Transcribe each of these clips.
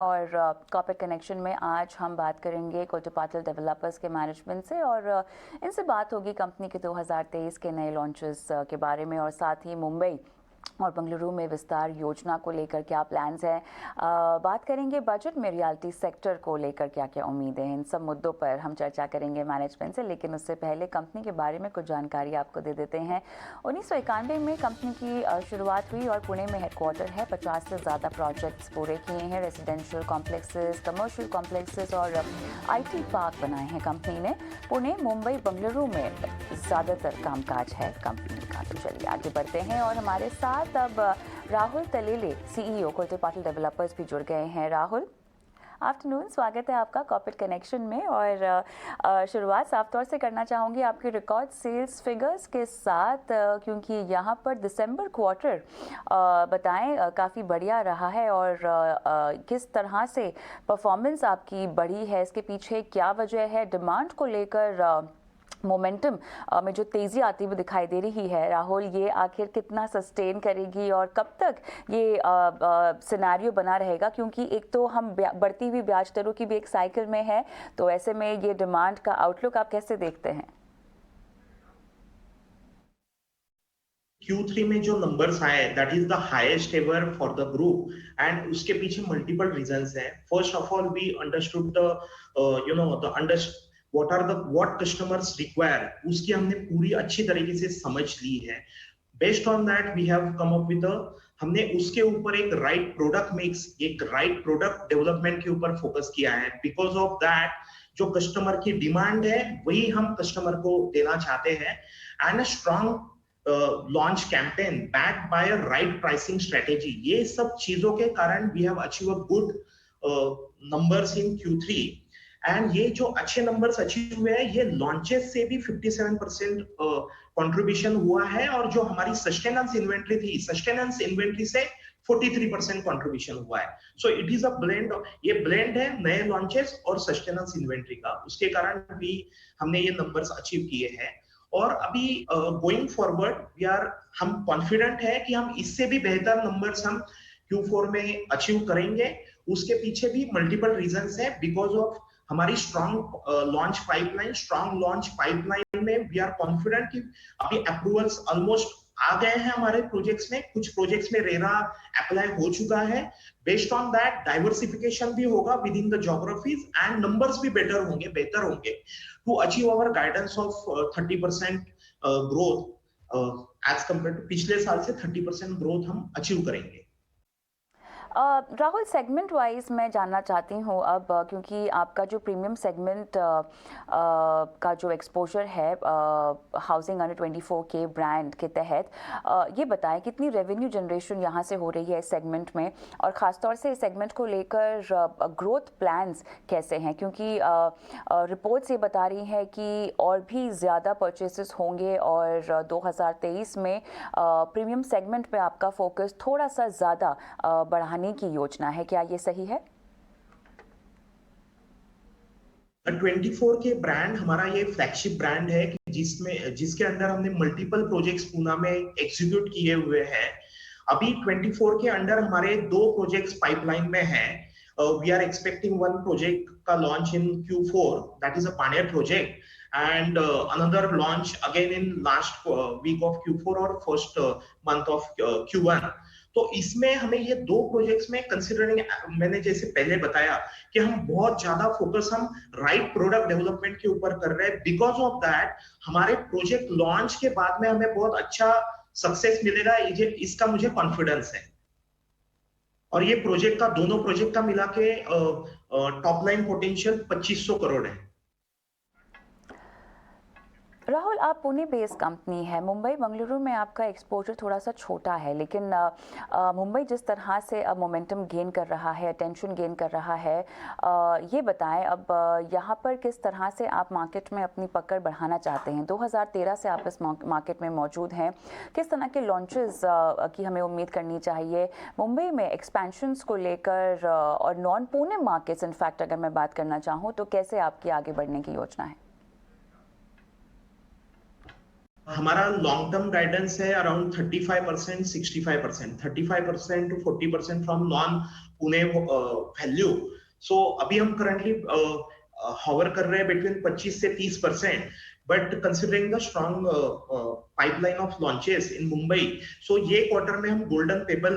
और corporate connection में आज हम बात करेंगे कोटपाटल डेवलपर्स के मैनेजमेंट से और इनसे बात होगी कंपनी के 2023 के नए लॉन्चेस के बारे में और साथ ही मुंबई और बेंगलुरु में विस्तार योजना को लेकर क्या प्लान्स हैं। बात करेंगे बजट में रियल्टी सेक्टर को लेकर क्या क्या उम्मीदें हैं। इन सब मुद्दों पर हम चर्चा करेंगे मैनेजमेंट से, लेकिन उससे पहले कंपनी के बारे में कुछ जानकारी आपको दे देते हैं। 1991 में कंपनी की शुरुआत हुई और पुणे में हेडक्वार्टर है। 50 से ज़्यादा प्रोजेक्ट्स पूरे किए हैं। रेजिडेंशियल कॉम्प्लेक्सेस, कमर्शियल कॉम्प्लेक्सेस और IT पार्क बनाए हैं कंपनी ने। पुणे, मुंबई, बेंगलुरु में ज़्यादातर कामकाज है कंपनी का। तो चलिए आगे बढ़ते हैं और हमारे साथ अब राहुल तलेले, CEO कोटपाटल डेवलपर्स भी जुड़ गए हैं। राहुल, आफ्टरनून, स्वागत है आपका कॉर्पोरेट कनेक्शन में। और शुरुआत साफ तौर से करना चाहूँगी आपके रिकॉर्ड सेल्स फिगर्स के साथ, क्योंकि यहाँ पर दिसंबर क्वार्टर बताएं काफ़ी बढ़िया रहा है और किस तरह से परफॉर्मेंस आपकी बढ़ी है, इसके पीछे क्या वजह है। डिमांड को लेकर मोमेंटम में जो तेज़ी आती हुई दिखाई दे रही है, राहुल, ये आखिर कितना सस्टेन करेगी और कब तक ये सिनेरियो बना रहेगा, क्योंकि एक तो हम बढ़ती हुई ब्याज दरों की भी एक साइकिल में है, तो ऐसे में ये डिमांड का आउटलुक आप कैसे देखते हैं? Q3 में जो नंबर्स आए, that is the highest ever for the group and उसके पीछे मल्टीपल रीजंस हैं। First of all we understood the what customers require, उसकी हमने पूरी अच्छी तरीके से समझ ली है। Based on that we have come up with हमने उसके ऊपर एक राइट प्रोडक्ट मिक्स, एक राइट प्रोडक्ट डेवलपमेंट के ऊपर फोकस किया है। बिकॉज ऑफ दैट जो कस्टमर की डिमांड है वही हम कस्टमर को देना चाहते हैं and a strong launch campaign backed by a right pricing strategy. ये सब चीजों के कारण we have achieve a good numbers in Q3 and ये जो अच्छे नंबर्स अचीव हुए हैं ये लॉन्चेस से भी 57% कंट्रीब्यूशन हुआ है और जो हमारी सस्टेनेंस इन्वेंट्री थी, सस्टेनेंस इन्वेंट्री से 43% कंट्रीब्यूशन हुआ है। So it is a blend, ये ब्लेंड है नए लॉन्चेस और सस्टेनेंस इन्वेंट्री का, उसके कारण भी हमने ये नंबर्स अचीव किए हैं। और अभी गोइंग फॉरवर्ड हम कॉन्फिडेंट है कि हम इससे भी बेहतर नंबर्स हम Q4 में अचीव करेंगे। उसके पीछे भी मल्टीपल रीजंस है। बिकॉज ऑफ हमारी स्ट्रॉन्ग लॉन्च पाइपलाइन में वी आर कॉन्फिडेंट कि अभी अप्रूवल्स ऑलमोस्ट आ गए हैं हमारे प्रोजेक्ट्स में। कुछ प्रोजेक्ट्स में रेरा अप्लाई हो चुका है। बेस्ड ऑन दैट डाइवर्सिफिकेशन भी होगा within the geographies and numbers भी बेहतर होंगे to achieve our guidance of 30% growth as compare to पिछले साल से 30% ग्रोथ हम अचीव करेंगे। राहुल, सेगमेंट वाइज मैं जानना चाहती हूँ अब, क्योंकि आपका जो प्रीमियम सेगमेंट का जो एक्सपोजर है हाउसिंग अंडर 24 के ब्रांड के तहत, ये बताएं कितनी रेवेन्यू जनरेशन यहाँ से हो रही है इस सेगमेंट में, और ख़ासतौर से इस सेगमेंट को लेकर ग्रोथ प्लान्स कैसे हैं, क्योंकि रिपोर्ट्स ये बता रही हैं कि और भी ज़्यादा परचेसेस होंगे और 2023 में प्रीमियम सेगमेंट पे आपका फोकस थोड़ा सा ज़्यादा बढ़ाने की योजना है, क्या ये सही है? 24 के ब्रांड हमारा ये फ्लैगशिप ब्रांड है जिसके अंदर हमने मल्टीपल प्रोजेक्ट्स पूना में एग्जीक्यूट किए हुए हैं। अभी 24 के अंडर हमारे 2 प्रोजेक्ट्स पाइपलाइन में हैं। We are expecting one project का launch in Q4, that is a पानेर project and another launch again in last week of Q4 और फर्स्ट मंथ ऑफ Q1। तो इसमें हमें ये 2 प्रोजेक्ट्स में कंसिडरिंग, मैंने जैसे पहले बताया कि हम बहुत ज्यादा फोकस हम राइट प्रोडक्ट डेवलपमेंट के ऊपर कर रहे हैं। बिकॉज ऑफ दैट हमारे प्रोजेक्ट लॉन्च के बाद में हमें बहुत अच्छा सक्सेस मिलेगा, इसका मुझे कॉन्फिडेंस है। और ये प्रोजेक्ट का, दोनों प्रोजेक्ट का मिला के टॉप लाइन पोटेंशियल 2500 करोड़ है। राहुल, आप पुणे बेस्ड कंपनी है, मुंबई बेंगलुरु में आपका एक्सपोजर थोड़ा सा छोटा है, लेकिन मुंबई जिस तरह से अब मोमेंटम गेन कर रहा है, अटेंशन गेन कर रहा है, ये बताएं अब यहाँ पर किस तरह से आप मार्केट में अपनी पकड़ बढ़ाना चाहते हैं। 2013 से आप इस मार्केट में मौजूद हैं, किस तरह के लॉन्चेस की हमें उम्मीद करनी चाहिए मुंबई में एक्सपेंशंस को लेकर, और नॉन पुणे मार्केट्स इनफैक्ट अगर मैं बात करना चाहूँ तो कैसे आपकी आगे बढ़ने की योजना है? हमारा लॉन्ग टर्म गाइडेंस है around 35%, 65%, 35% to 40% from non Pune value. So अभी हम करंटली हॉवर कर रहे हैं बिटवीन 25 से 30%. But considering the strong pipeline of launches in Mumbai, so ये क्वार्टर में हम गोल्डन पेबल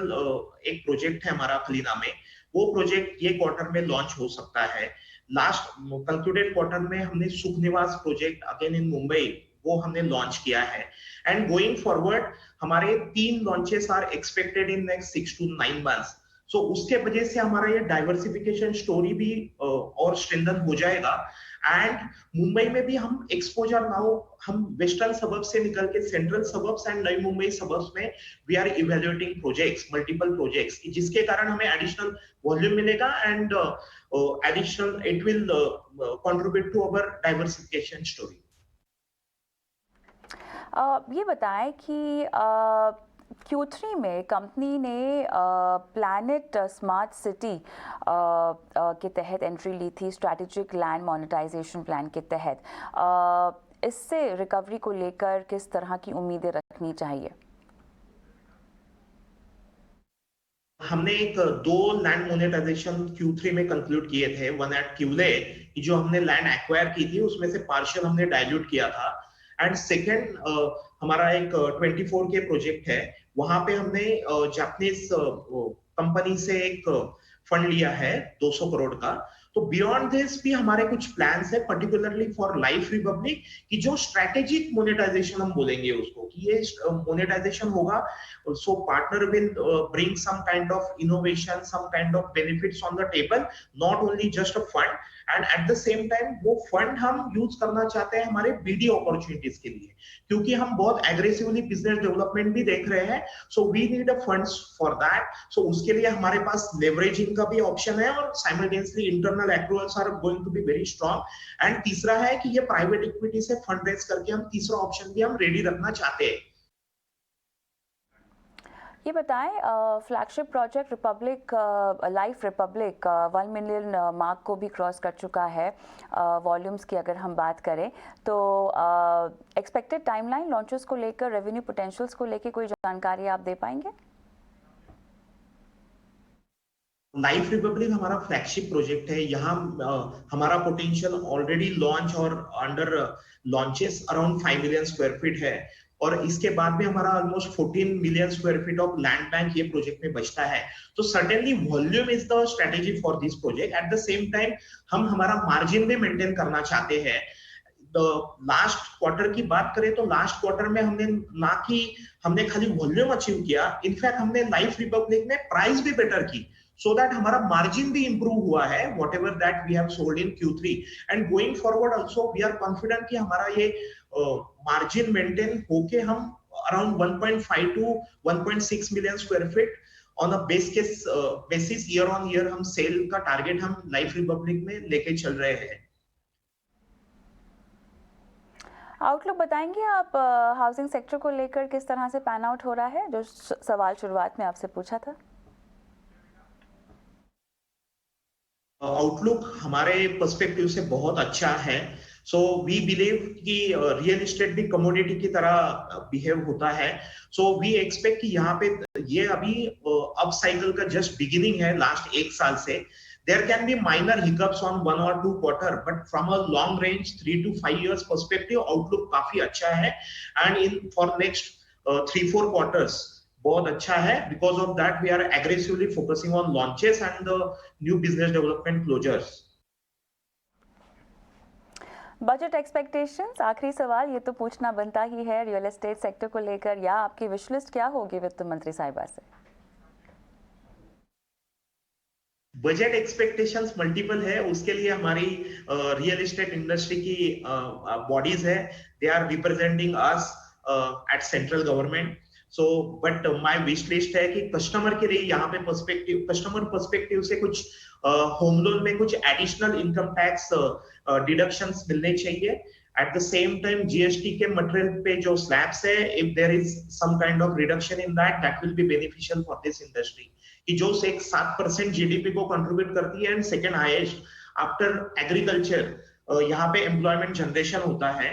एक प्रोजेक्ट है हमारा खलीना में, वो प्रोजेक्ट ये क्वार्टर में लॉन्च हो सकता है. लास्ट कंक्लूडेड क्वार्टर में हमने सुख निवास प्रोजेक्ट अगेन इन मुंबई वो हमने लॉन्च किया है. एंड गोइंग फॉरवर्ड हमारे 3 launches are expected in next 6 to 9 months. So उसके वजह से हमारा ये डाइवर्सिफिकेशन स्टोरी भी और स्ट्रेंथन हो जाएगा. एंड मुंबई में भी हम एक्सपोजर नाउ हम वेस्टर्न सबर्ब से निकल के central suburbs and Navi Mumbai suburbs में we are evaluating projects, multiple projects, जिसके कारण हमें एडिशनल वॉल्यूम मिलेगा and additional it will contribute to our diversification story. ये बताएं कि Q3 में कंपनी ने प्लैनेट स्मार्ट सिटी के तहत एंट्री ली थी, स्ट्रैटेजिक लैंड मोनेटाइजेशन प्लान के तहत. इससे रिकवरी को लेकर किस तरह की उम्मीदें रखनी चाहिए? हमने एक 2 लैंड मोनेटाइजेशन Q3 में कंक्लूड किए थे. वन एट क्यूले जो हमने लैंड एक्वायर की थी उसमें से पार्शियल हमने डाइल्यूट किया था. एंड सेकेंड हमारा एक 24 के प्रोजेक्ट है, वहां पे हमने जापानीज कंपनी से एक फंड लिया है 200 करोड़ का. तो बियॉन्ड दिस भी हमारे कुछ प्लान्स है पर्टिकुलरली फॉर लाइफ रिपब्लिक की जो स्ट्रैटेजिक मोनेटाइजेशन हम बोलेंगे उसको कि ये मोनेटाइजेशन होगा. So partner will bring some kind of innovation, some kind of benefits on the table, not only just a fund. And at the same time वो fund हम यूज करना चाहते हैं हमारे बीडी अपॉर्चुनिटीज के लिए, क्योंकि हम बहुत एग्रेसिवली बिजनेस डेवलपमेंट भी देख रहे हैं. So we need a funds for that. So उसके लिए हमारे पास लेवरेजिंग का भी ऑप्शन है और simultaneously internal accruals are going to be very strong. And तीसरा है कि ये प्राइवेट इक्विटी से फंड रेज करके हम तीसरा ऑप्शन भी हम रेडी रखना चाहते हैं. ये बताएं, flagship project Republic, life Republic 1 million mark को भी क्रॉस कर चुका है. वॉल्यूम्स की अगर हम बात करें तो एक्सपेक्टेड टाइमलाइन लॉन्चेस को लेकर, रेवेन्यू पोटेंशियल्स को लेकर कोई जानकारी आप दे पाएंगे? लाइफ रिपब्लिक हमारा फ्लैगशिप प्रोजेक्ट है. यहाँ हमारा पोटेंशियल ऑलरेडी लॉन्च और under launches around 5 million square feet है. और इसके बाद भी हमारा almost 14 million square feet of land bank ये प्रोजेक्ट में बचता है. तो certainly volume is the strategy for this project. Eight the same time हम हमारा मार्जिन भी मेंटेन करना चाहते हैं. लास्ट क्वार्टर की बात करें तो लास्ट क्वार्टर में हमने खाली वॉल्यूम अचीव किया, इनफैक्ट हमने लाइफ रिपब्लिक में प्राइस भी बेटर की, so that हमारा मार्जिन भी इंप्रूव हुआ है whatever that we have sold in Q3. and going forward also we are confident कि हमारा ये मार्जिन मेंटेन होके हम around 1.5 to 1.6 million square feet on a basis year on year हम सेल का टारगेट हम लाइफ रिपब्लिक में लेके चल रहे हैं. आउटलुक बताएंगे आप हाउसिंग सेक्टर को लेकर, किस तरह से पैन आउट हो रहा है, जो सवाल शुरुआत में आपसे पूछा था? आउटलुक हमारे पर्सपेक्टिव से बहुत अच्छा है. सो वी बिलीव कि रियल एस्टेट भी कमोडिटी की तरह बिहेव होता है. सो वी एक्सपेक्ट कि यहाँ पे ये अभी अप साइकिल का जस्ट बिगिनिंग है. लास्ट 1 साल से there can be minor hiccups on 1 or 2 quarter, but from a long range 3 to 5 years perspective outlook काफी अच्छा है. and in for next 3-4 quarters बहुत अच्छा है. because of that we are aggressively focusing on launches and the new business development closures. Budget expectations, आखिरी सवाल ये तो पूछना बनता ही है रियल एस्टेट सेक्टर को लेकर, या आपकी विश लिस्ट क्या होगी वित्त मंत्री साहिबा से? बजट एक्सपेक्टेशंस मल्टीपल है. उसके लिए हमारी रियल एस्टेट इंडस्ट्री की बॉडीज है, they are representing us at central government. So but my wish list है कि कस्टमर के लिए यहाँ पे कस्टमर पर्सपेक्टिव से कुछ होम लोन में कुछ एडिशनल इनकम टैक्स डिडक्शंस मिलने चाहिए. At the same time GST के मटेरियल पे जो स्लैब्स है, if there is some kind of reduction in that will be beneficial for this industry, कि जो 7% जीडीपी को कंट्रीब्यूट करती है and second highest after agriculture यहाँ पे एम्प्लॉयमेंट जनरेशन होता है.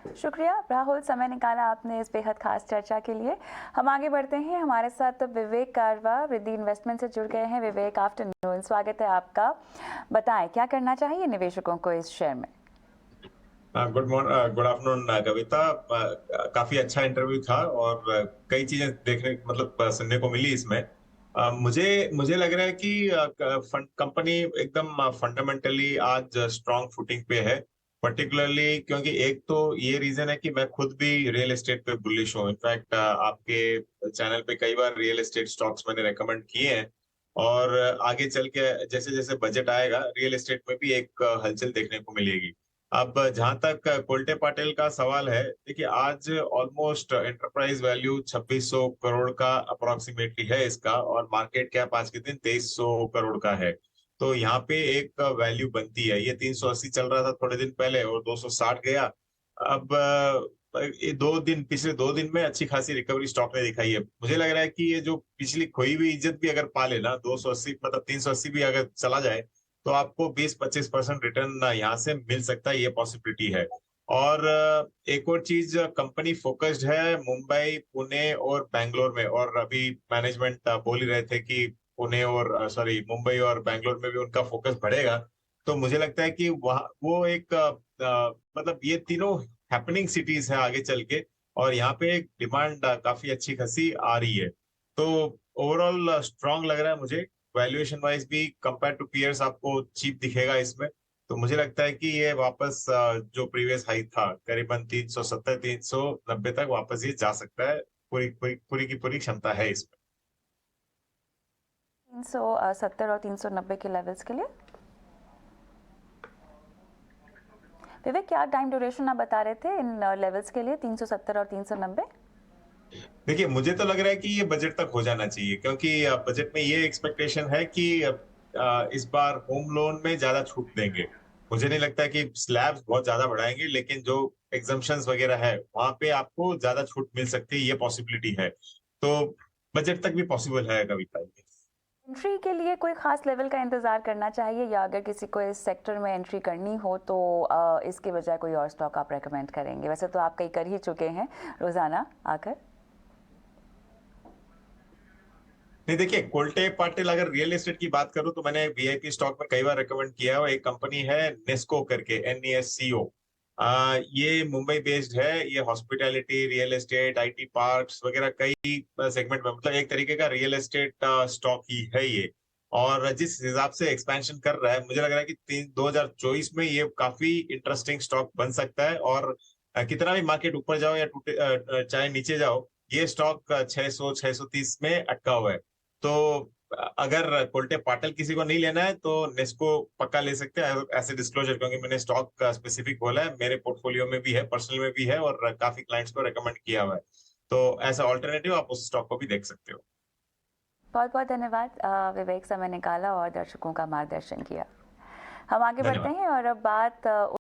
शुक्रिया राहुल, समय निकाला आपने इस बेहद खास चर्चा के लिए। हम आगे बढ़ते हैं, हमारे साथ विवेक कारवा रिद्धि इन्वेस्टमेंट से जुड़ गए हैं। विवेक, आफ्टरनून, स्वागत है आपका। बताएं क्या करना चाहिए निवेशकों को इस शेयर में। गुड आफ्टरनून कविता। काफी अच्छा इंटरव्यू था और कई चीजें देखने मतलब सुनने को मिली इसमें। मुझे मुझे लग रहा है कि कंपनी एकदम फंडामेंटली आज स्ट्रांग फुटिंग पे है, पर्टिकुलरली क्योंकि एक तो ये रीजन है कि मैं खुद भी रियल एस्टेट पे बुलिश हूँ। इनफैक्ट आपके चैनल पे कई बार रियल एस्टेट स्टॉक्स मैंने रेकमेंड किए हैं और आगे चल के जैसे जैसे बजट आएगा रियल एस्टेट में भी एक हलचल देखने को मिलेगी। अब जहां तक कोल्टे पाटिल का सवाल है, देखिए आज ऑलमोस्ट एंटरप्राइज वैल्यू 2600 करोड़ का अप्रोक्सीमेटली है इसका, और मार्केट कैप आज के दिन 2300 करोड़ का है। तो यहाँ पे एक वैल्यू बनती है। ये 380 चल रहा था थोड़े दिन पहले और 260 गया। अब ये पिछले 2 दिन में अच्छी खासी रिकवरी स्टॉक ने दिखाई है। मुझे लग रहा है कि ये जो पिछली खोई हुई इज्जत भी अगर पा लेना, 280 मतलब 380 भी अगर चला जाए तो आपको 20-25% रिटर्न यहाँ से मिल सकता है, ये पॉसिबिलिटी है। और एक और चीज, कंपनी फोकस्ड है मुंबई, पुणे और बैंगलोर में, और अभी मैनेजमेंट बोल ही रहे थे कि पुणे और मुंबई और बैंगलोर में भी उनका फोकस बढ़ेगा। तो मुझे लगता है कि वहाँ वो एक मतलब ये तीनों हैपनिंग सिटीज है आगे चल के, और यहाँ पे एक डिमांड काफी अच्छी खासी आ रही है। तो ओवरऑल स्ट्रांग लग रहा है मुझे। वैल्यूएशन वाइज भी कंपेयर टू पीयर्स आपको चीप दिखेगा इसमें। तो मुझे लगता है कि ये वापस जो प्रीवियस हाई था करीबन 370 390 तक वापस ये जा सकता है। पूरी की पूरी क्षमता है इसमें। 370 और 390 के लेवल्स के लिए विवेक, क्या टाइम ड्यूरेशन आप बता रहे थे इन लेवल्स के लिए 370 और 390? देखिए मुझे तो लग रहा है कि ये बजट तक हो जाना चाहिए, क्योंकि बजट में ये एक्सपेक्टेशन है कि इस बार होम लोन में ज्यादा छूट देंगे। मुझे नहीं लगता है कि स्लैब्स बहुत ज्यादा बढ़ाएंगे, लेकिन जो एग्जम्पशंस वगैरह है वहां पे आपको ज्यादा छूट मिल सकती है, ये पॉसिबिलिटी है। तो बजट तक भी पॉसिबल है कविता। एंट्री के लिए कोई खास लेवल का इंतजार करना चाहिए, या अगर किसी को इस सेक्टर में एंट्री करनी हो तो इसके बजाय कोई और स्टॉक आप रेकमेंड करेंगे? वैसे तो आप कई कर ही चुके हैं रोजाना आकर। नहीं देखिए, कोल्टे पाटिल अगर रियल एस्टेट की बात करूं तो मैंने वीआईपी स्टॉक में कई बार रेकमेंड किया है। एक कंपनी है नेस्को करके, NESCO। ये मुंबई बेस्ड है। ये hospitality, real estate, IT parks वगैरह कई सेगमेंट में, मतलब एक तरीके का रियल एस्टेट स्टॉक ही है ये। और जिस हिसाब से एक्सपेंशन कर रहा है, मुझे लग रहा है कि 2024 में ये काफी इंटरेस्टिंग स्टॉक बन सकता है। और कितना भी मार्केट ऊपर जाओ या टूटे चाहे नीचे जाओ, ये स्टॉक 600 630 में अटका हुआ है। तो अगर कोल्टे पाटिल किसी को नहीं लेना है तो नेस्को पक्का ले सकते हैं ऐसे डिस्क्लोजर, क्योंकि मैंने स्टॉक का स्पेसिफिक बोला है, मेरे पोर्टफोलियो में भी है, पर्सनल में भी है, और काफी क्लाइंट्स को रेकमेंड किया हुआ है। तो एज ऑल्टरनेटिव आप उस स्टॉक को भी देख सकते हो। बहुत बहुत धन्यवाद विवेक, समय निकाला और दर्शकों का मार्गदर्शन किया। हम आगे बढ़ते धन्यवाद। हैं और अब बात